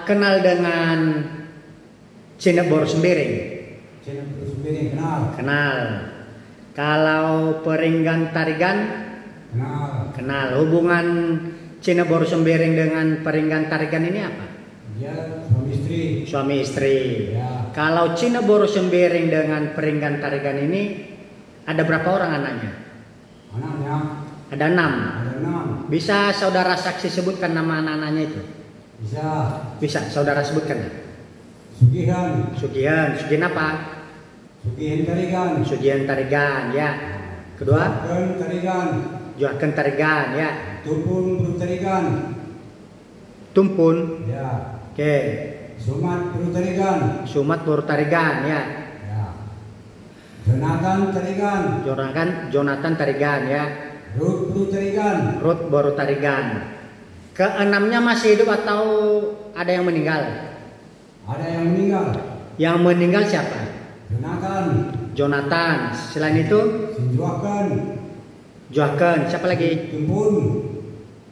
Kenal dengan Cinebor Sembiring? Cinebor Sembiring kenal. Kenal. Kalau Peringgan Tarigan? Kenal. Kenal. Hubungan Cinebor Sembiring dengan Peringgan Tarigan ini apa? Dia suami istri. Suami istri. Ya. Kalau Cinebor Sembiring dengan Peringgan Tarigan ini ada berapa orang anaknya? Anaknya? Ada 6. Ada 6. Bisa saudara saksi sebutkan nama anak-anaknya itu? Bisa. Bisa, saudara sebutkan. Sugihan. Sugihan apa? Sugihan Tarigan. Sugihan Tarigan, ya. Kedua? Joaken Tarigan. Joaken Tarigan, ya. Tumpun Bro Tarigan. Tumpun. Ya. Oke. Sumat Bro Tarigan. Sumat Bro Tarigan, ya. Ya. Jonathan Tarigan. Jonathan Tarigan, ya. Ruth Bro Tarigan. Ruth Bro Tarigan. Keenamnya masih hidup atau ada yang meninggal? Ada yang meninggal. Yang meninggal siapa? Jonathan. Selain itu? Joaken. Siapa lagi?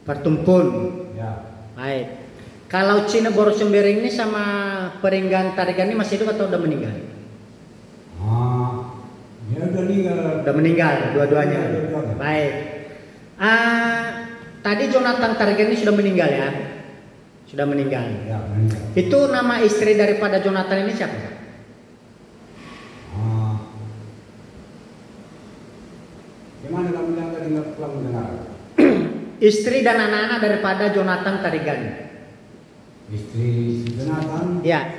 Pertumpun. Ya. Baik. Kalau Cinebor Sembiring ini sama Peringgan Tarigan ini masih hidup atau udah meninggal? Dia udah meninggal. Udah meninggal dua-duanya. Baik. Tadi Jonathan Tarigan ini sudah meninggal ya? Sudah meninggal. Ya, meninggal. Itu nama istri daripada Jonathan ini siapa? Gimana kamu yang tadi nggak mendengar? Istri dan anak-anak daripada Jonathan Tarigan. Istri Jonathan? Ya.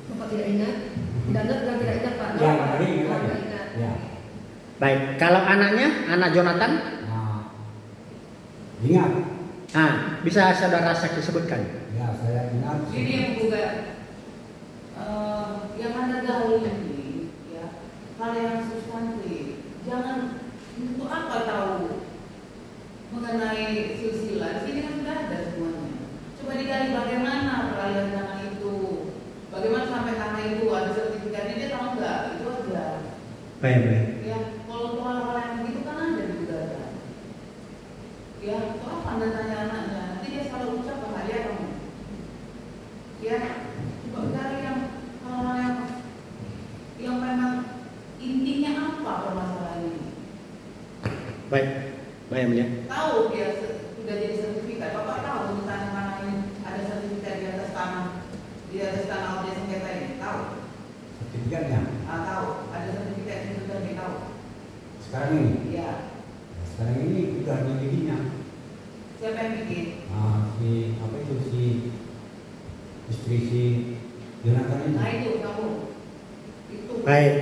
Bapak tidak ingat? Tidak ingat Pak. Ya, tidak ingat. Ya. Baik. Kalau anaknya, anak Jonathan? Ingat. Bisa saudara saksi sebutkan? Ya, saya ingat. Ini yang juga yang Anda gali ya, hal yang substantif. Jangan untuk apa tahu mengenai silsilah. Di sini kan sudah ada semuanya. Coba digali bagaimana peralihan tanah itu, bagaimana sampai tanah itu ada sertifikatnya, dia tahu nggak? Itu aja. Baik. Ya, kalau hal-hal yang begitu kan ada di gugatan. Ya, itu apa Anda tanya anaknya? Nanti dia selalu ucap bahaya kamu. Ya, coba cari yang hal-hal yang memang intinya apa permasalahan ini. Baik Mulia. Tahu dia sudah jadi sertifikat. Bapak tahu tentang tanah ini ada sertifikat di atas tanah objek sengketa ini. Tahu? Sertifikatnya? Tahu. Ada sertifikat itu sudah tahu. Sekarang ini? Iya. Sekarang ini sudah dibikinnya. Siapa yang bikin? Si istri si Jonathan ini. Nah itu kamu. Itu. Baik.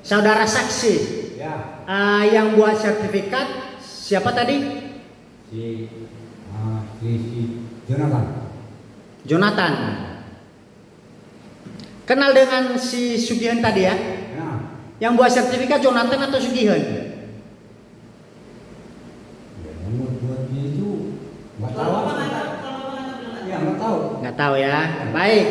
Saudara saksi. Ya. Yang buat sertifikat siapa tadi? Si Jonathan. Kenal dengan si Sugihan tadi ya? Ya. Yang buat sertifikat Jonathan atau Sugihan? Yang buat dia itu nggak tahu. Ya, nggak tahu. Nggak tahu ya. Baik.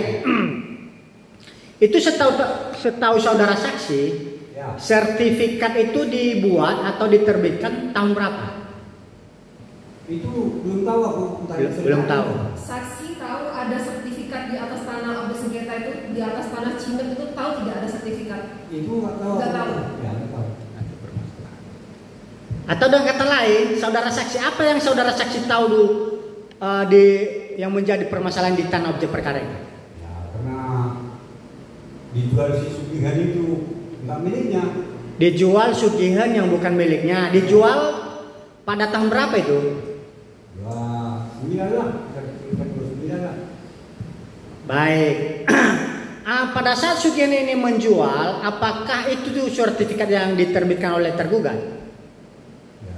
Itu setahu saudara saksi, Ya. sertifikat itu dibuat atau diterbitkan tahun berapa? Itu belum tahu aku. Belum tahu. Saksi tahu ada sertifikat di atas tanah objek sengketa itu, di atas tanah Cinep itu tahu tidak ada sertifikat? Itu nggak tahu. Nggak tahu. Ya, nggak tahu. Atau dengan kata lain, saudara saksi apa yang saudara saksi tahu dulu yang menjadi permasalahan di tanah objek perkara ini? Ya, karena dijual si Sugihan itu nggak miliknya. Dijual Sugihan yang bukan miliknya. Dijual pada tahun berapa itu? Ya, 9 lah. 49 lah. Baik. Pada saat Sugihan ini menjual, apakah itu tuh sertifikat yang diterbitkan oleh tergugat? Ya.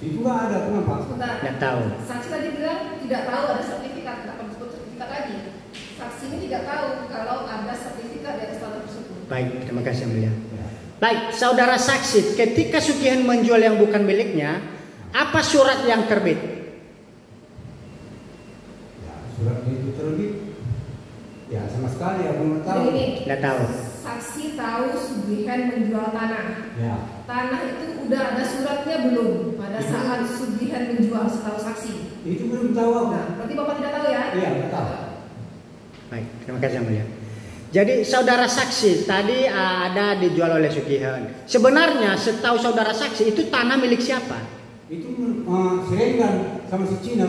Itu nggak ada, kenapa? Sebentar. Nggak tahu. Saksi tadi bilang tidak tahu ada sertifikat, tidak akan disebut sertifikat lagi. Saksi ini tidak tahu kalau ada sertifikat di atas tanah tersebut. Baik, terima kasih Mulia. Ya. Baik, saudara saksi, ketika Sugihan menjual yang bukan miliknya, apa surat yang terbit? Ya, surat itu terbit. Ya, sama sekali aku nggak tahu. Jadi ini, Nggak tahu. saksi tahu Sugihan menjual tanah. Ya. Tanah itu udah ada suratnya belum pada saat Sugihan menjual setahu saksi? Itu belum tahu apa. Nah, berarti Bapak tidak tahu ya? Iya, nggak tahu. Baik, terima kasih Yang Mulia. Jadi saudara saksi tadi ada dijual oleh Sugihan. Sebenarnya setahu saudara saksi itu tanah milik siapa? Itu Serenggan sama si Cina.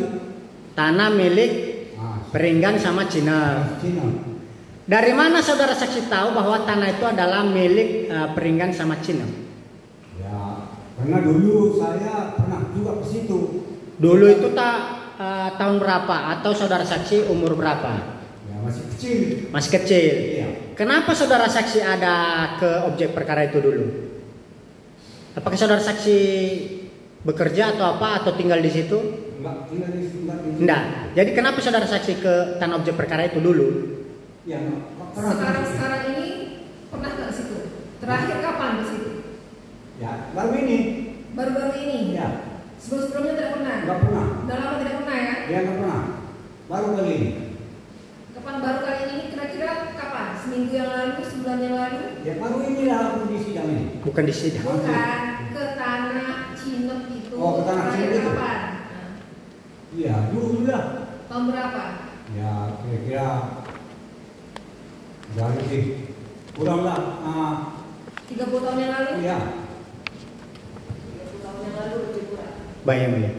Tanah milik Peringgan sama Cina. Cina. Dari mana saudara saksi tahu bahwa tanah itu adalah milik Peringgan sama Cina? Ya, karena dulu saya pernah juga ke situ. Dulu itu tahun berapa atau saudara saksi umur berapa? Ya, masih kecil. Masih kecil. Iya. Kenapa saudara saksi ada ke objek perkara itu dulu? Apakah saudara saksi bekerja atau apa atau tinggal di situ? Enggak, tinggal di situ. Enggak. Jadi kenapa saudara saksi ke tanah objek perkara itu dulu? Ya, nggak pernah. Sekarang ini pernah nggak ke situ? Terakhir kapan ke situ? Ya, baru ini. Baru-baru ini? Ya, Sebelum-sebelumnya tidak pernah? nggak pernah. Udah lama tidak pernah ya? Ya, nggak pernah. Baru kali ini. Kapan baru kali ini? Kira-kira kapan? Seminggu yang lalu? Sebulan yang lalu? Ya, baru ini lah aku di sidang ini. Bukan di sini. Bukan, ke tanah Cinep itu. Oh, ke tanah terakhir Cinep itu. kapan? Nah, Iya, dulu lah. tahun berapa? Ya, kira-kira udah lebih kurang lah. 30 tahun yang lalu? Iya. 30 tahun yang lalu lebih kurang. Baik, Yang Mulia.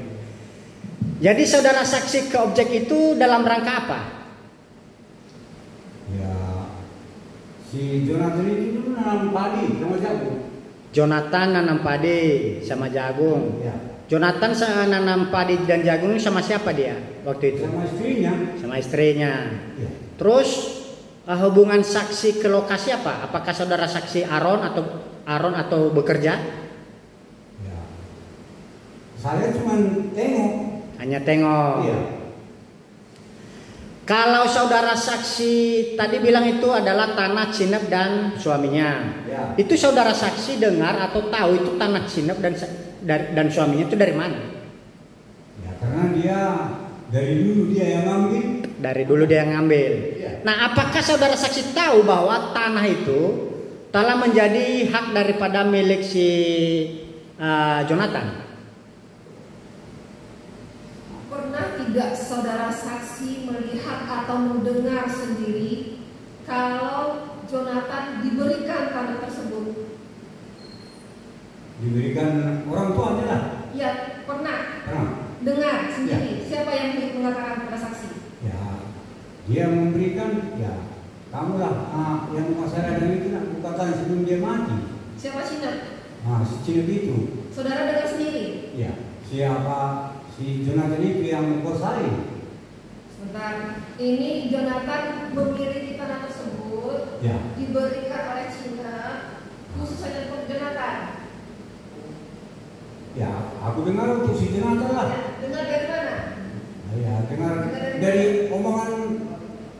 Jadi saudara saksi ke objek itu dalam rangka apa? Ya, si Jonathan itu dulu nanam padi sama jagung. Jonathan nanam padi sama jagung. Ya, Jonathan nanam padi dan jagung sama siapa dia waktu itu? sama istrinya. Sama istrinya. Ya. Terus hubungan saksi ke lokasi apa? Apakah saudara saksi Aron atau bekerja? Ya. Saya cuma tengok. Hanya tengok. Iya. Kalau saudara saksi tadi bilang itu adalah tanah Cinep dan suaminya. Ya. Itu saudara saksi dengar atau tahu itu tanah Cinep dan suaminya itu dari mana? Ya, karena dia dari dulu dia yang ngambil. Dari dulu dia yang ngambil. Iya. Nah, apakah saudara saksi tahu bahwa tanah itu telah menjadi hak daripada milik si Jonathan? Pernah tidak saudara saksi melihat atau mendengar sendiri kalau Jonathan diberikan tanah tersebut? Diberikan orang tuanya lah. Ya, pernah Pernah. dengar sendiri. Siapa yang mengatakan kepada saksi? Ya, dia memberikan, ya, kamulah yang masalah dan itu nak kukatakan sebelum dia mati. Siapa Cina? Si Cina itu. Saudara dengar sendiri? Ya, siapa si Jonathan itu yang menguasai. Sebentar, ini Jonathan memiliki tanah tersebut Ya. diberikan oleh Cina khusus saja untuk Jonathan. Ya, aku dengar untuk si Jonathan lah. Ya, dengar dari mana? Ya, dengar dari omongan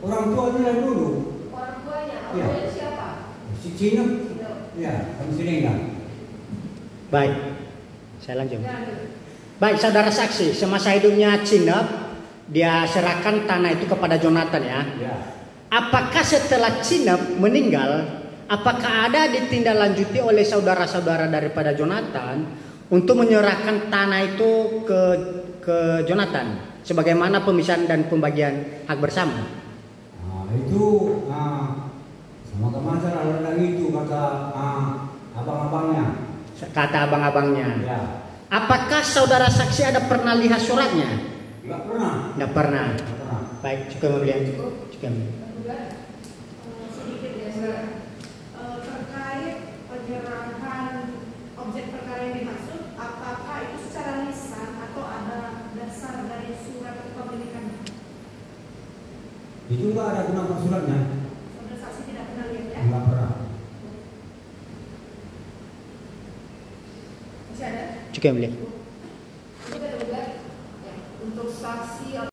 orang tuanya lah dulu. Orang tuanya, orang Ya. tuanya siapa? Si Cina. Cina. Ya, kami Serenggan. Baik, saya lanjut. Ya, Baik, saudara saksi, semasa hidupnya Cinep, dia serahkan tanah itu kepada Jonathan ya. Ya. Apakah setelah Cinep meninggal, apakah ada ditindaklanjuti oleh saudara-saudara daripada Jonathan untuk menyerahkan tanah itu ke Jonathan sebagaimana pemisahan dan pembagian hak bersama? Itu sama kemasan orang itu kata abang-abangnya. Kata abang-abangnya. Ya. Apakah saudara saksi ada pernah lihat suratnya? Enggak pernah. Tidak pernah. Enggak pernah. Baik, cukup Mulia. Cukup. Cukup Mulia. Juga sedikit ya, saudara. Terkait penyerahan objek perkara yang dimaksud, apakah itu secara lisan atau ada dasar dari surat kepemilikan? Itu enggak ada penampak suratnya. Saudara saksi tidak pernah lihat ya? Enggak pernah. Masih ada? Cukup Mulia.